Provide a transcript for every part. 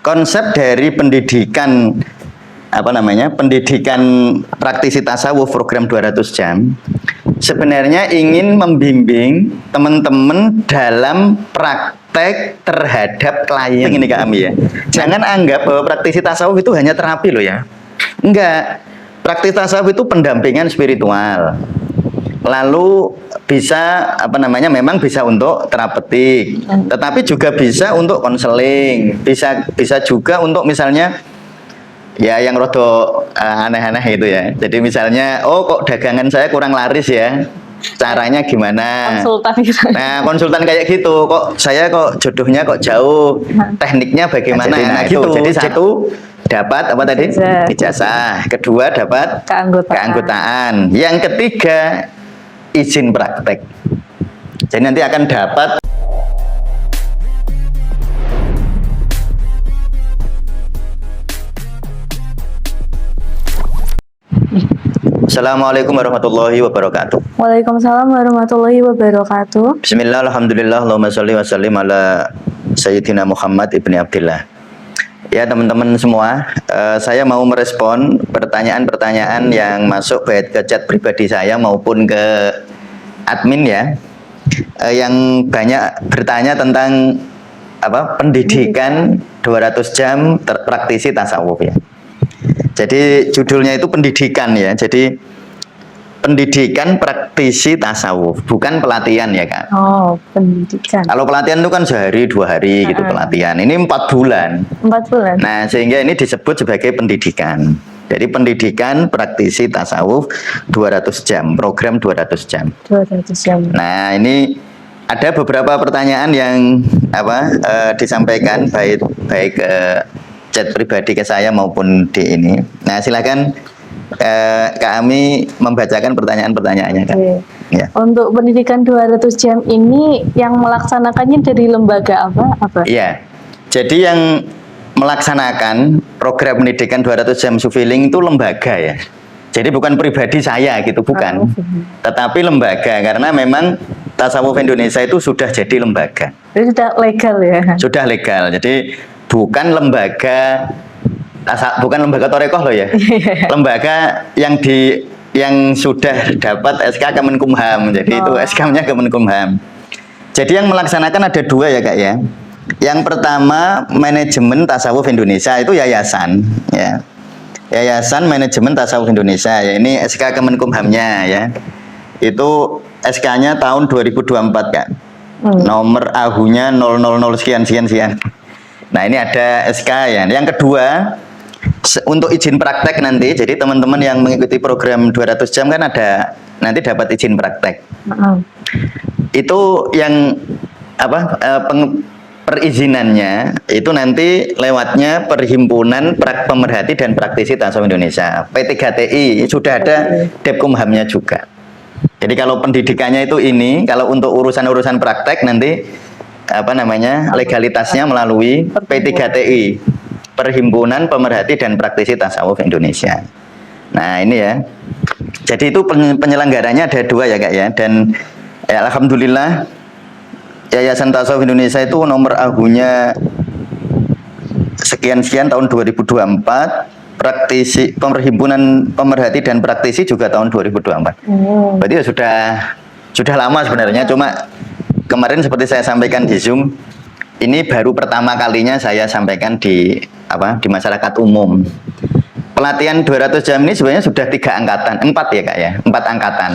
konsep dari pendidikan pendidikan praktisi tasawuf program 200 jam sebenarnya ingin membimbing teman-teman dalam praktek terhadap klien ini Kak Ami ya. Jangan anggap bahwa praktisi tasawuf itu hanya terapi loh ya. Enggak. Praktisi tasawuf itu pendampingan spiritual. Lalu bisa memang bisa untuk terapeutik, tetapi juga bisa untuk konseling, bisa juga untuk misalnya ya yang rodo aneh-aneh itu ya. Jadi misalnya, oh kok dagangan saya kurang laris ya, caranya gimana? Konsultan gitu. Nah, konsultan kayak gitu. Kok saya jodohnya jauh, tekniknya bagaimana? Nah, gitu. Jadi satu dapat apa tadi? Ijazah. Kedua dapat keanggotaan. Yang ketiga izin praktek. Jadi nanti akan dapat. Assalamualaikum warahmatullahi wabarakatuh. Waalaikumsalam warahmatullahi wabarakatuh. Bismillah, alhamdulillah, Allahumma sholli wa sallim ala Sayyidina Muhammad ibni Abdillah. Ya teman-teman semua, saya mau merespon pertanyaan-pertanyaan yang masuk baik ke chat pribadi saya maupun ke admin ya, yang banyak bertanya tentang pendidikan 200 jam praktisi tasawuf ya. Jadi judulnya itu pendidikan ya. Jadi pendidikan praktisi tasawuf, bukan pelatihan ya Kak. Oh, pendidikan. Kalau pelatihan itu kan sehari 2 hari gitu pelatihan. Ini 4 bulan. 4 bulan. Nah, sehingga ini disebut sebagai pendidikan. Jadi pendidikan praktisi tasawuf 200 jam, program 200 jam. 200 jam. Nah, ini ada beberapa pertanyaan yang disampaikan baik chat pribadi ke saya maupun di ini. Nah, silakan Kak Ami membacakan pertanyaan-pertanyaannya Kak. Ya. Untuk pendidikan 200 jam ini yang melaksanakannya dari lembaga apa? Iya. Jadi yang melaksanakan program pendidikan 200 jam Sufilink itu lembaga ya. Jadi bukan pribadi saya gitu, bukan. Tetapi lembaga, karena memang Tasawuf Indonesia itu sudah jadi lembaga. Jadi sudah legal ya? Sudah legal. Jadi bukan lembaga Torekoh loh ya. Lembaga yang sudah dapat SK Kemenkumham. Jadi itu SK-nya Kemenkumham. Jadi yang melaksanakan ada 2 ya Kak ya. Yang pertama Manajemen Tasawuf Indonesia, itu yayasan ya. Yayasan Manajemen Tasawuf Indonesia ya, ini SK Kemenkumhamnya ya. Itu SK-nya tahun 2024 Kak. Nomor AHU-nya 000 sekian. Nah, ini ada SK ya. Yang kedua, untuk izin praktek nanti, jadi teman-teman yang mengikuti program 200 jam kan nanti dapat izin praktek. Itu yang perizinannya itu nanti lewatnya Perhimpunan Pemerhati dan Praktisi Tasawuf Indonesia, P3TI, sudah ada Depkumhamnya juga. Jadi kalau pendidikannya itu ini, kalau untuk urusan-urusan praktek nanti legalitasnya melalui P3TI, Perhimpunan Pemerhati dan Praktisi Tasawuf Indonesia. Nah, ini ya. Jadi itu penyelenggaranya ada 2 ya Kak ya. Dan ya, alhamdulillah Yayasan Tasawuf Indonesia itu nomor AHU-nya sekian tahun 2024, praktisi Perhimpunan Pemerhati dan Praktisi juga tahun 2024. Berarti ya sudah lama sebenarnya, cuma kemarin seperti saya sampaikan di Zoom, ini baru pertama kalinya saya sampaikan di masyarakat umum. Pelatihan 200 jam ini sebenarnya sudah 4 ya Kak ya, 4 angkatan.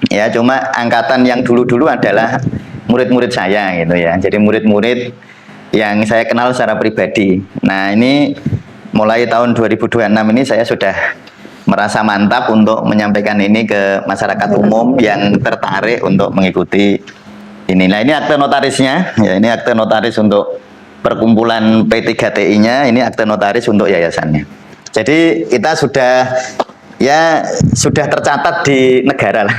Ya, cuma angkatan yang dulu-dulu adalah murid-murid saya gitu ya. Jadi murid-murid yang saya kenal secara pribadi. Nah, ini mulai tahun 2026 ini saya sudah merasa mantap untuk menyampaikan ini ke masyarakat umum yang tertarik untuk mengikuti ini. Nah, ini akte notarisnya, ya, ini akte notaris untuk perkumpulan P3TI-nya, ini akte notaris untuk yayasannya. Jadi kita sudah tercatat di negara lah.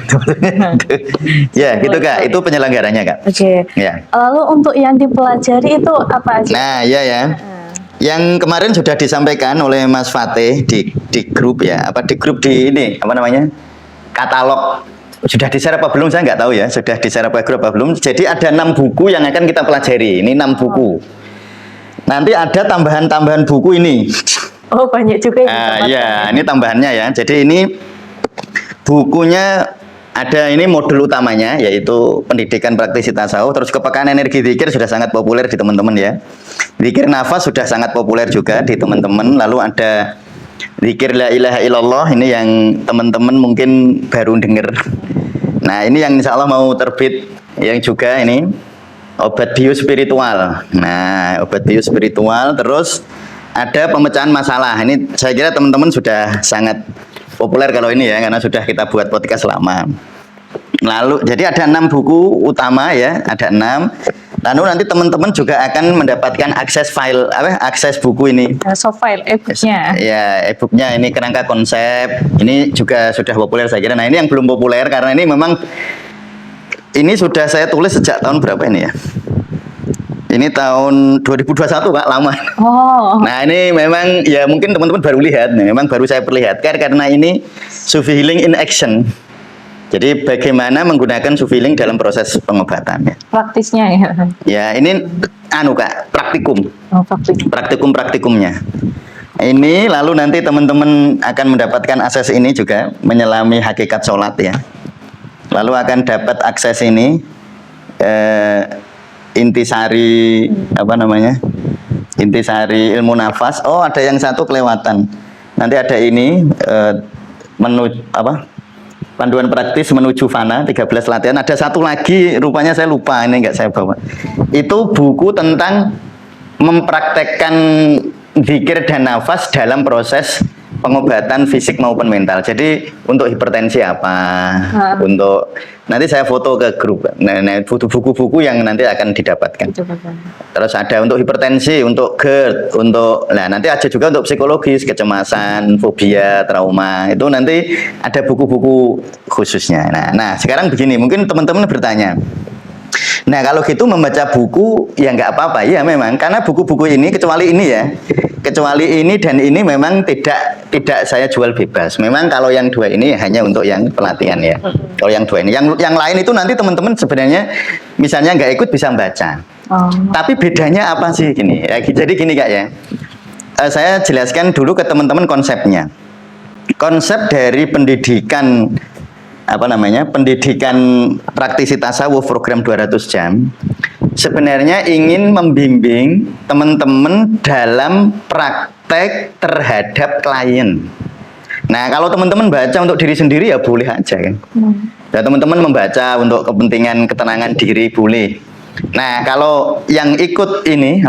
Ya, gitu Kak, itu penyelenggaranya Kak. Oke. Ya. Lalu untuk yang dipelajari itu apa aja? Nah, iya ya. Yang kemarin sudah disampaikan oleh Mas Fatih di grup ya, di grup di ini, katalog. Sudah di-share apa belum saya nggak tahu ya, sudah di-share apa grup apa belum. Jadi ada 6 buku yang akan kita pelajari. Ini 6 buku. Nanti ada tambahan-tambahan buku ini. Oh, banyak juga yang Ya, ini tambahannya ya. Jadi ini bukunya ada, ini modul utamanya yaitu pendidikan praktisi tasawuf, terus kepekaan energi zikir sudah sangat populer di teman-teman ya. Zikir nafas sudah sangat populer juga di teman-teman. Lalu ada zikir la ilaha illallah, ini yang teman-teman mungkin baru dengar. Nah, ini yang insya Allah mau terbit, yang juga ini obat biospiritual. Nah, obat biospiritual, terus ada pemecahan masalah. Ini saya kira teman-teman sudah sangat populer kalau ini ya, karena sudah kita buat podcast lama. Lalu jadi ada 6 buku utama ya, ada 6. Lalu nanti teman-teman juga akan mendapatkan akses file akses buku ini. soft file e-booknya. Ya, e-booknya ini kerangka konsep. Ini juga sudah populer saya kira. Nah, ini yang belum populer karena ini memang ini sudah saya tulis sejak tahun berapa ini ya? Ini tahun 2021 Pak, lama. Oh. Nah, ini memang ya mungkin teman-teman baru lihat, memang baru saya perlihatkan karena ini Sufi Healing in Action. Jadi bagaimana menggunakan Sufi Healing dalam proses pengobatan ya. Praktisnya ya. Ya, ini Kak, praktikum. Oh, praktikum. Praktikumnya. Ini lalu nanti teman-teman akan mendapatkan akses ini juga, menyelami hakikat sholat ya. Lalu akan dapat akses ini intisari intisari ilmu nafas. Oh, ada yang satu kelewatan. Nanti ada ini panduan praktis menuju fana 13 latihan. Ada satu lagi rupanya saya lupa, ini enggak saya bawa. Itu buku tentang mempraktekkan zikir dan nafas dalam proses pengobatan fisik maupun mental. Jadi untuk hipertensi apa? Untuk nanti saya foto ke grup. Nah, buku-buku yang nanti akan didapatkan. Terus ada untuk hipertensi, untuk GERD, nanti ada juga untuk psikologis, kecemasan, fobia, trauma. Itu nanti ada buku-buku khususnya. Nah, sekarang begini, mungkin teman-teman bertanya. Nah, kalau gitu membaca buku ya nggak apa-apa ya memang, karena buku-buku ini kecuali ini dan ini memang tidak saya jual bebas. Memang kalau yang 2 ini hanya untuk yang pelatihan ya. Kalau yang 2 ini, yang lain itu nanti teman-teman sebenarnya misalnya nggak ikut bisa membaca. Tapi bedanya apa sih gini? Ya, jadi gini Kak ya. Saya jelaskan dulu ke teman-teman konsepnya. Konsep dari pendidikan pendidikan praktisi tasawuf program 200 jam sebenarnya ingin membimbing teman-teman dalam praktek terhadap klien. Nah, kalau teman-teman baca untuk diri sendiri ya boleh aja kan. Ya, teman-teman membaca untuk kepentingan ketenangan diri boleh. Nah, kalau yang ikut ini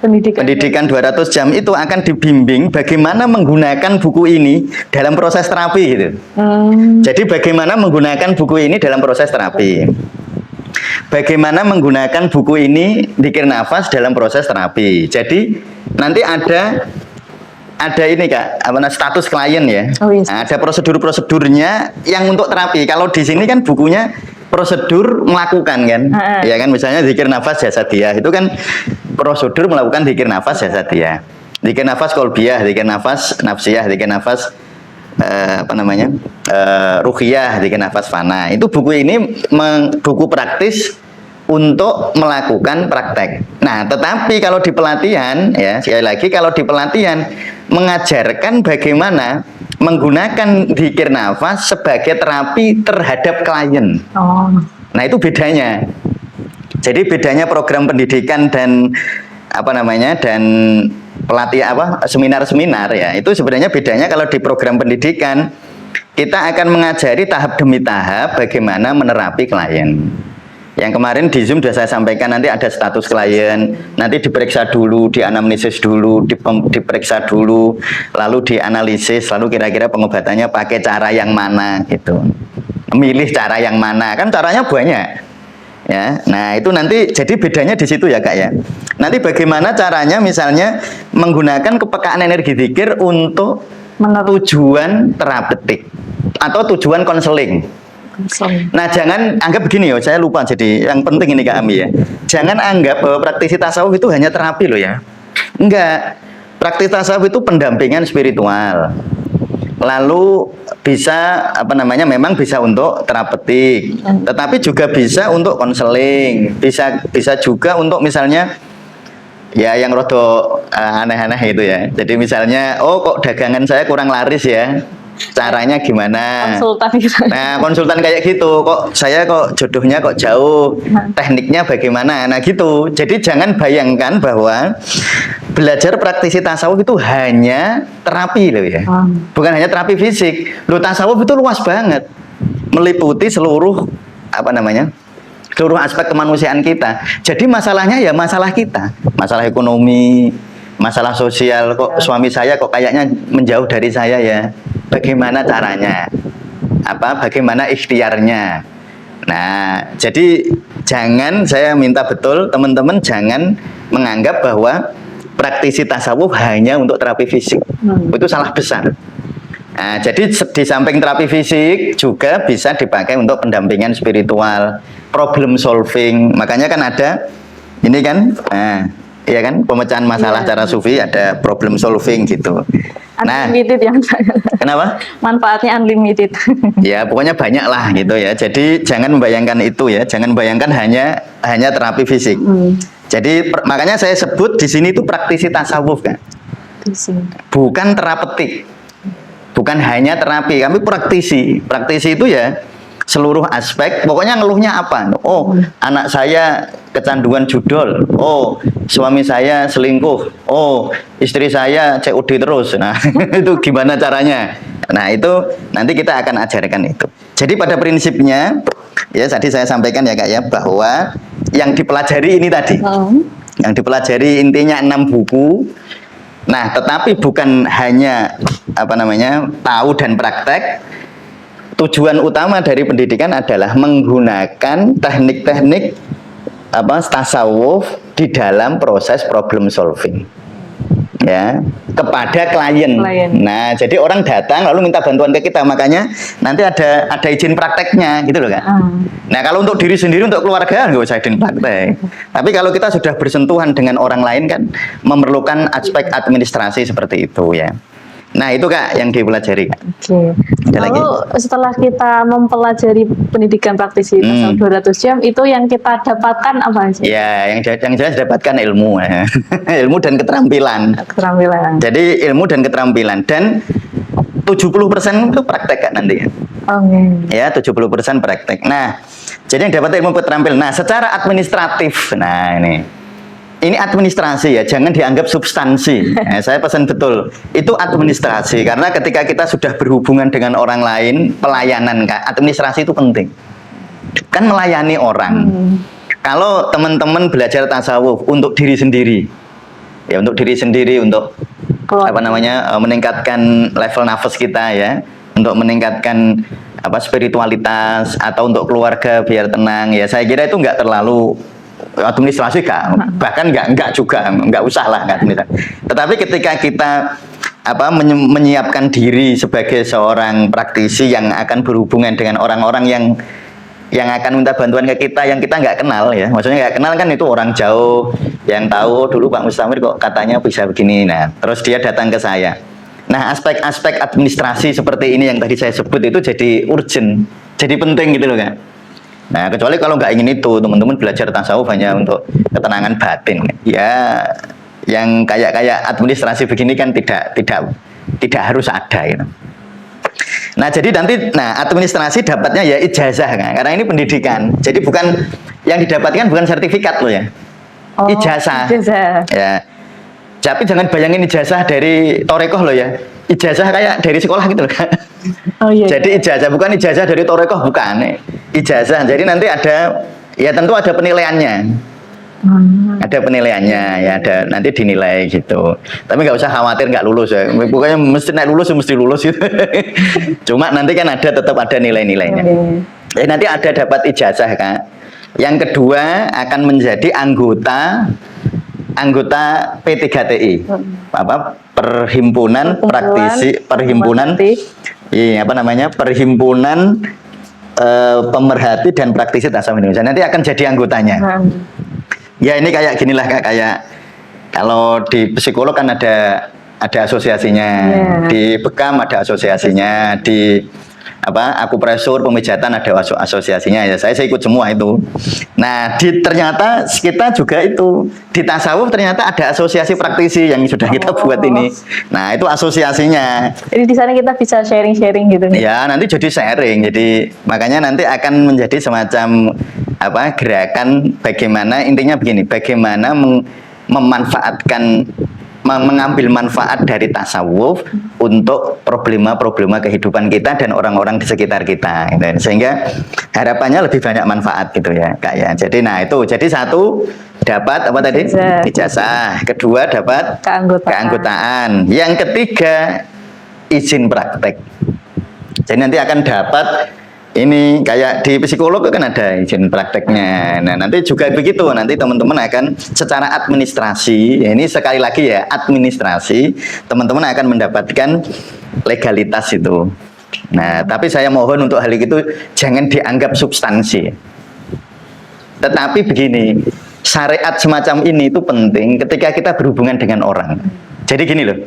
pendidikan 200 jam itu akan dibimbing bagaimana menggunakan buku ini dalam proses terapi gitu. Jadi bagaimana menggunakan buku ini dalam proses terapi. Bagaimana menggunakan buku ini zikir nafas dalam proses terapi. Jadi nanti ada ini Kak, status klien ya. Nah, ada prosedur-prosedurnya yang untuk terapi. Kalau di sini kan bukunya prosedur melakukan kan. Ya kan, misalnya zikir nafas jasadiyah itu kan prosedur melakukan zikir nafas jasadiyah. Zikir nafas kolbiyah, zikir nafas nafsiyah, zikir nafas ruhiyah, zikir nafas fana. Itu buku ini buku praktis untuk melakukan praktek. Nah, tetapi kalau di pelatihan ya, sekali lagi kalau di pelatihan mengajarkan bagaimana menggunakan zikir nafas sebagai terapi terhadap klien. Nah, itu bedanya. Jadi bedanya program pendidikan dan dan pelatihan seminar-seminar ya. Itu sebenarnya bedanya kalau di program pendidikan kita akan mengajari tahap demi tahap bagaimana menerapi klien. Yang kemarin di Zoom sudah saya sampaikan, nanti ada status klien, nanti diperiksa dulu, dianamnesis dulu, diperiksa dulu, lalu dianalisis, lalu kira-kira pengobatannya pakai cara yang mana gitu. Milih cara yang mana, kan caranya banyak. Ya, nah itu nanti jadi bedanya di situ ya Kak ya. Nanti bagaimana caranya misalnya menggunakan kepekaan energi zikir untuk tujuan terapeutik atau tujuan konseling. Nah, jangan anggap begini ya, saya lupa, jadi yang penting ini Kak Ami ya. Jangan anggap bahwa praktisi tasawuf itu hanya terapi loh ya. Enggak. Praktisi tasawuf itu pendampingan spiritual. Lalu bisa memang bisa untuk terapeutik, tetapi juga bisa untuk konseling, bisa juga untuk misalnya ya yang rodo aneh-aneh itu ya. Jadi misalnya, oh kok dagangan saya kurang laris ya, caranya gimana? Konsultan gitu. Nah, konsultan kayak gitu, kok saya kok jodohnya kok jauh, tekniknya bagaimana? Nah gitu. Jadi jangan bayangkan bahwa belajar praktisi tasawuf itu hanya terapi loh ya. Bukan hanya terapi fisik. Loh, tasawuf itu luas banget. Meliputi seluruh seluruh aspek kemanusiaan kita. Jadi masalahnya ya masalah kita, masalah ekonomi, masalah sosial. Kok suami saya kok kayaknya menjauh dari saya ya? Bagaimana caranya? Bagaimana ikhtiarnya? Nah, jadi jangan, saya minta betul teman-teman jangan menganggap bahwa praktisi tasawuf hanya untuk terapi fisik. Itu salah besar. Nah, jadi di samping terapi fisik juga bisa dipakai untuk pendampingan spiritual, problem solving. Makanya kan ada ini kan, iya kan, pemecahan masalah cara sufi, ada problem solving gitu. Nah, Unlimited yang saya. kenapa? Manfaatnya unlimited. Ya, pokoknya banyak lah gitu ya. Jadi jangan membayangkan itu ya, jangan membayangkan hanya terapi fisik. Jadi makanya saya sebut di sini itu praktisi tasawuf kan, bukan terapeutik, bukan hanya terapi. Kami praktisi itu ya seluruh aspek. Pokoknya ngeluhnya apa? Oh, anak saya kecanduan judol. Oh, suami saya selingkuh. Oh, istri saya COD terus. Nah, itu gimana caranya? Nah, itu nanti kita akan ajarkan itu. Jadi pada prinsipnya, ya tadi saya sampaikan ya Kak ya, bahwa yang dipelajari ini tadi, yang dipelajari intinya 6 buku. Nah, tetapi bukan hanya tahu dan praktek. Tujuan utama dari pendidikan adalah menggunakan teknik-teknik tasawuf di dalam proses problem solving ya kepada klien. Nah, jadi orang datang lalu minta bantuan ke kita, makanya nanti ada izin prakteknya gitu loh Kak. Nah, kalau untuk diri sendiri, untuk keluarga nggak usah izin praktek. Tapi kalau kita sudah bersentuhan dengan orang lain kan memerlukan aspek administrasi seperti itu ya. Nah, itu Kak yang dipelajari. Oke. Lalu setelah kita mempelajari pendidikan praktisi tasawuf 200 jam, itu yang kita dapatkan apa sih? Ya, yang jelas dapatkan ilmu ya. Ilmu dan keterampilan. Jadi ilmu dan keterampilan, dan 70% itu praktek Kak nanti. Ya, 70% praktek. Nah, jadi yang dapat ilmu keterampilan. Nah, secara administratif, nah ini administrasi ya, jangan dianggap substansi. Nah, saya pesan betul, itu administrasi. Karena ketika kita sudah berhubungan dengan orang lain, pelayanan Kak, administrasi itu penting. Kan melayani orang. Kalau teman-teman belajar tasawuf untuk diri sendiri, ya untuk diri sendiri, untuk meningkatkan level nafas kita ya, untuk meningkatkan spiritualitas, atau untuk keluarga biar tenang ya, saya kira itu nggak terlalu administrasi Kak, bahkan nggak usah lah Kak. Tetapi ketika kita menyiapkan diri sebagai seorang praktisi yang akan berhubungan dengan orang-orang yang akan minta bantuan ke kita, yang kita nggak kenal ya, maksudnya nggak kenal kan, itu orang jauh yang tahu dulu Pak Mustamir kok katanya bisa begini. Nah, terus dia datang ke saya. Nah, aspek-aspek administrasi seperti ini yang tadi saya sebut itu jadi urgent, jadi penting gitu loh Kak. Nah, kecuali kalau nggak ingin itu, teman-teman belajar tasawuf hanya untuk ketenangan batin, ya yang kayak administrasi begini kan tidak harus ada gitu. Nah, jadi nanti administrasi dapatnya ya ijazah kan, karena ini pendidikan. Jadi bukan yang didapatkan bukan sertifikat loh ya. Ijazah. Ya. Tapi jangan bayangin ijazah dari Torekoh loh ya. Ijazah kayak dari sekolah gitu loh Kak. Jadi ijazah bukan ijazah dari Torekoh, bukan. Ijazah. Jadi nanti tentu ada penilaiannya. Ada penilaiannya ya, ada nanti dinilai gitu. Tapi nggak usah khawatir nggak lulus ya. Pokoknya mesti mesti lulus gitu. Cuma nanti kan tetap ada nilai-nilainya. Jadi nanti ada dapat ijazah Kak. Yang kedua akan menjadi anggota P3TI, perhimpunan praktisi, perhimpunan pemerhati dan praktisi tasawuf Indonesia. Nanti akan jadi anggotanya. Ya, ini kayak ginilah Kak, kayak kalau di psikolog kan ada asosiasinya, di Bekam ada asosiasinya, di akupresur, pemijatan ada asosiasinya ya. Saya ikut semua itu. Nah, ternyata kita juga itu di tasawuf ternyata ada asosiasi praktisi yang sudah kita buat ini. Nah, itu asosiasinya. Jadi di sana kita bisa sharing-sharing gitu nih. Ya, nanti jadi sharing. Jadi makanya nanti akan menjadi semacam gerakan bagaimana, intinya begini, bagaimana memanfaatkan mengambil manfaat dari tasawuf untuk problema-problema kehidupan kita dan orang-orang di sekitar kita gitu. Sehingga harapannya lebih banyak manfaat gitu ya Kak ya. Jadi jadi satu dapat apa tadi? Ijazah. Kedua dapat keanggotaan. Yang ketiga izin praktek. Jadi nanti akan dapat ini kayak di psikolog kan ada izin prakteknya. Nah, nanti juga begitu. Nanti teman-teman akan secara administrasi, ini sekali lagi ya, administrasi, teman-teman akan mendapatkan legalitas itu. Nah, tapi saya mohon untuk hal itu jangan dianggap substansi. Tetapi begini, syariat semacam ini itu penting ketika kita berhubungan dengan orang. Jadi gini loh.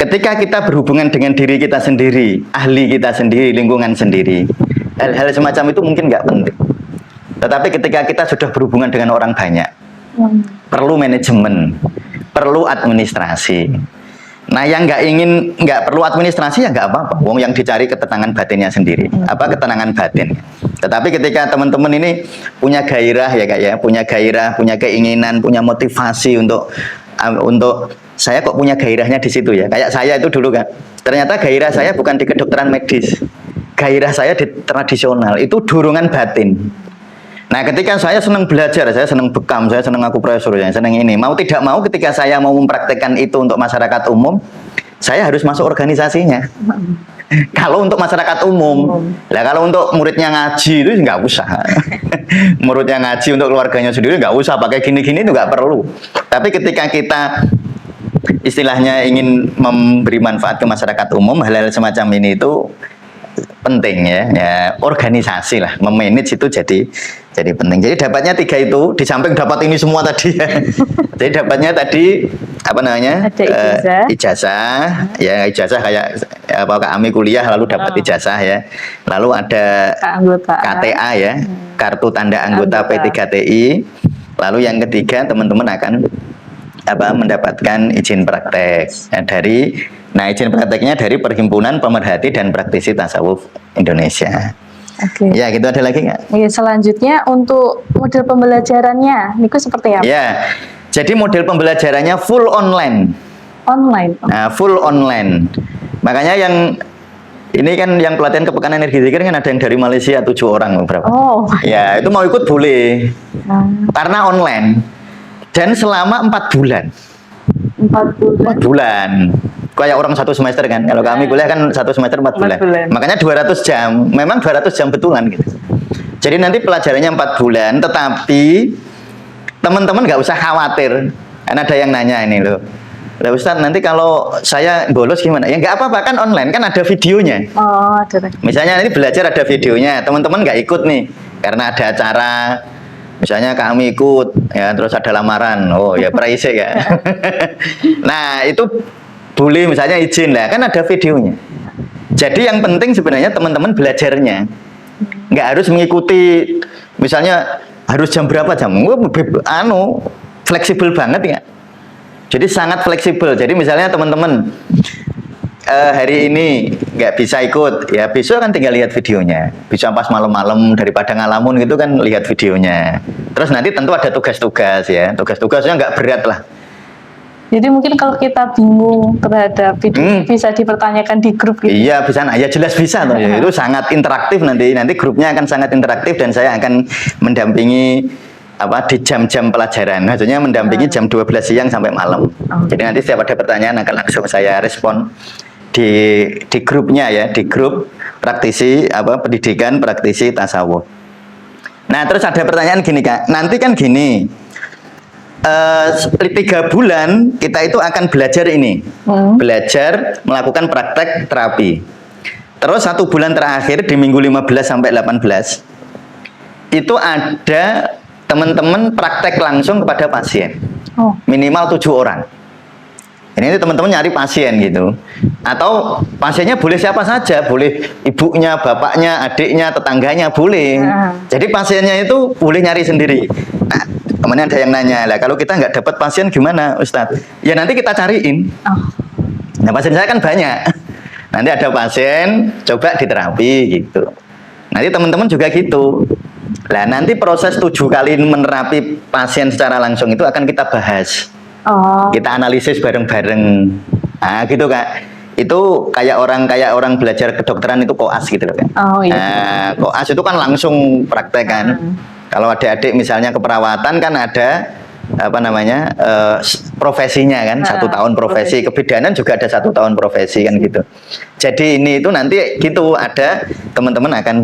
Ketika kita berhubungan dengan diri kita sendiri, ahli kita sendiri, lingkungan sendiri, hal-hal semacam itu mungkin nggak penting. Tetapi ketika kita sudah berhubungan dengan orang banyak, perlu manajemen, perlu administrasi. Nah, yang nggak perlu administrasi ya nggak apa-apa. Wong yang dicari ketenangan batinnya sendiri, ketenangan batin. Tetapi ketika teman-teman ini punya gairah ya Kak ya, punya gairah, punya keinginan, punya motivasi untuk saya kok punya gairahnya di situ ya. Kayak saya itu dulu kan. Ternyata gairah saya bukan di kedokteran medis. Gairah saya di tradisional. Itu dorongan batin. Nah, ketika saya senang belajar, saya senang bekam, saya senang akupresur, saya senang ini. Mau tidak mau ketika saya mau mempraktekkan itu untuk masyarakat umum, saya harus masuk organisasinya. Kalau untuk masyarakat umum, lah kalau untuk muridnya ngaji itu nggak usah. Muridnya ngaji untuk keluarganya sendiri nggak usah pakai gini-gini itu nggak perlu. Tapi ketika kita istilahnya ingin memberi manfaat ke masyarakat umum, hal-hal semacam ini itu penting ya, organisasi lah, memanage itu jadi penting. Jadi dapatnya 3 itu, di samping dapat ini semua tadi ya. Jadi dapatnya tadi apa namanya? Ijazah, ya ijazah kayak Kak Ami kuliah lalu dapat ijazah ya. Lalu ada KTA ya, kartu tanda anggota P3TI. Lalu yang ketiga teman-teman akan mendapatkan izin praktek izin prakteknya dari Perhimpunan Pemerhati dan Praktisi Tasawuf Indonesia. Oke. Ya, gitu ada lagi nggak? Ya, selanjutnya untuk model pembelajarannya, Niku seperti apa? Ya, jadi model pembelajarannya full online. Online. Nah, full online. Makanya yang ini kan yang pelatihan kepekanan energi zikir kan ada yang dari Malaysia 7 orang beberapa. Oh. Ya, itu mau ikut boleh. Karena online. Dan selama 4 bulan. 4 bulan. Kayak orang 1 semester kan. Kalau kami kuliah kan 1 semester 4 bulan. Makanya 200 jam. Memang 200 jam betulan gitu. Jadi nanti pelajarannya 4 bulan. Tetapi teman-teman nggak usah khawatir. Karena ada yang nanya ini loh. Lah Ustaz, nanti kalau saya bolos gimana? Ya nggak apa-apa, kan online, kan ada videonya. Oh, ada. Misalnya ini belajar ada videonya. Teman-teman nggak ikut nih. Karena ada acara. Misalnya kami ikut, ya terus ada lamaran, oh ya praise ya. Nah itu boleh misalnya izin lah, kan ada videonya. Jadi yang penting sebenarnya teman-teman belajarnya, nggak harus mengikuti, misalnya harus jam berapa jam, fleksibel banget ya. Jadi sangat fleksibel. Jadi misalnya teman-teman hari ini nggak bisa ikut, ya besok kan tinggal lihat videonya. Bisa pas malam-malam daripada ngalamun gitu kan lihat videonya. Terus nanti tentu ada tugas-tugas ya. Tugas-tugasnya nggak berat lah. Jadi mungkin kalau kita bingung terhadap video bisa dipertanyakan di grup gitu. Iya bisa, ya jelas bisa toh. Ya. Itu sangat interaktif nanti grupnya akan sangat interaktif dan saya akan mendampingi di jam-jam pelajaran. Maksudnya mendampingi jam 12 siang sampai malam. Jadi nanti setiap ada pertanyaan akan langsung saya respon di grupnya ya, di grup praktisi pendidikan praktisi tasawuf. Nah terus ada pertanyaan gini Kak, nanti kan gini 3 bulan kita itu akan belajar ini, belajar melakukan praktek terapi. Terus 1 bulan terakhir di minggu 15 sampai 18 itu ada teman-teman praktek langsung kepada pasien, minimal 7 orang. Ini teman-teman nyari pasien gitu. Atau pasiennya boleh siapa saja, boleh ibunya, bapaknya, adiknya, tetangganya, boleh. Jadi pasiennya itu boleh nyari sendiri. Nah, kemudian ada yang nanya, lah kalau kita nggak dapat pasien gimana, Ustadz? Ya nanti kita cariin. Nah, pasien saya kan banyak. Nanti ada pasien, coba diterapi gitu. Nanti teman-teman juga gitu. Nah, nanti proses 7 kali menerapi pasien secara langsung itu akan kita bahas. Kita analisis bareng-bareng. Nah, gitu Kak. Itu kayak orang belajar kedokteran itu koas gitu loh Kak. Iya. Nah, koas itu kan langsung praktek kan. Kalau adik-adik misalnya keperawatan kan ada apa namanya profesinya kan, 1 tahun profesi, kebidanan juga ada 1 tahun profesi kan gitu. Jadi ini itu nanti gitu ada teman-teman akan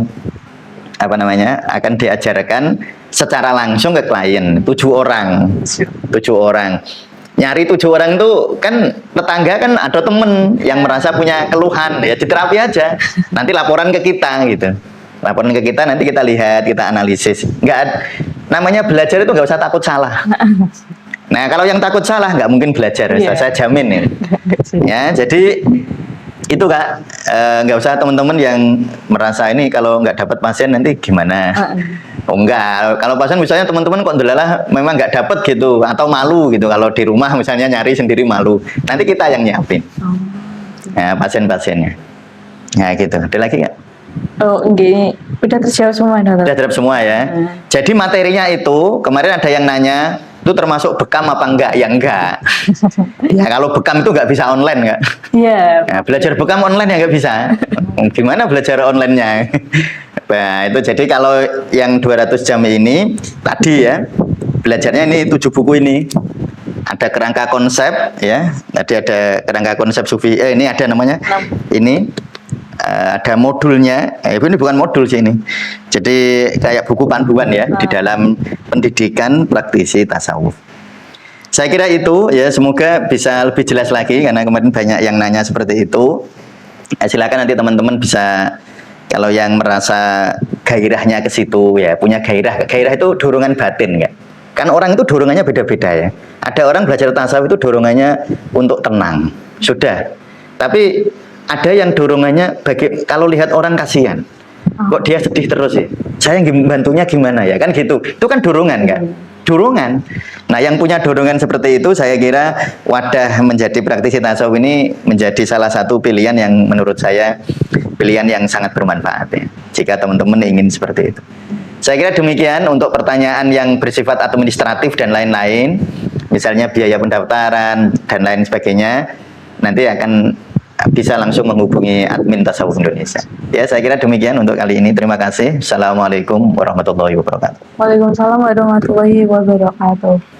apa namanya akan diajarkan secara langsung ke klien 7 orang. Nyari 7 orang tuh kan tetangga kan ada temen yang merasa punya keluhan ya diterapi aja. Nanti laporan ke kita gitu. Laporan ke kita nanti kita lihat, kita analisis. Namanya belajar itu nggak usah takut salah. Nah kalau yang takut salah nggak mungkin belajar, saya jamin ya. Ya jadi itu Kak, nggak usah teman-teman yang merasa ini kalau nggak dapat pasien nanti gimana. Oh enggak, kalau pasien misalnya teman-teman kok ndelalah memang nggak dapat gitu atau malu gitu kalau di rumah misalnya nyari sendiri malu, nanti kita yang nyiapin. Nah, pasien-pasiennya. Nah gitu, ada lagi nggak? Oh enggak, udah terjawab semua dokter. Udah terjawab semua ya. Jadi materinya itu kemarin ada yang nanya itu termasuk bekam apa enggak? Ya enggak. Ya kalau bekam itu nggak bisa online nggak? Iya. Nah, belajar bekam online ya nggak bisa. Gimana belajar online-nya? Nah itu jadi kalau yang 200 jam ini tadi ya belajarnya ini 7 buku ini. Ada kerangka konsep ya. Tadi ada kerangka konsep sufi. Ini ada namanya. Ini ada modulnya. Ini bukan modul sih ini. Jadi kayak buku panduan ya di dalam pendidikan praktisi tasawuf. Saya kira itu ya, semoga bisa lebih jelas lagi karena kemarin banyak yang nanya seperti itu. Silakan nanti teman-teman bisa, kalau yang merasa gairahnya ke situ ya, punya gairah. Gairah itu dorongan batin ya. Kan orang itu dorongannya beda-beda ya. Ada orang belajar tasawuf itu dorongannya untuk tenang. Sudah. Tapi ada yang dorongannya kalau lihat orang kasihan. Kok dia sedih terus ya? Saya bantunya gimana ya? Kan gitu. Itu kan dorongan kan? Dorongan. Nah, yang punya dorongan seperti itu saya kira wadah menjadi praktisi tasawuf ini menjadi salah satu pilihan yang menurut saya pilihan yang sangat bermanfaat ya. Jika teman-teman ingin seperti itu. Saya kira demikian untuk pertanyaan yang bersifat administratif dan lain-lain, misalnya biaya pendaftaran dan lain sebagainya, nanti akan bisa langsung menghubungi admin Tasawuf Indonesia. Ya, saya kira demikian untuk kali ini. Terima kasih. Assalamualaikum warahmatullahi wabarakatuh. Waalaikumsalam warahmatullahi wabarakatuh.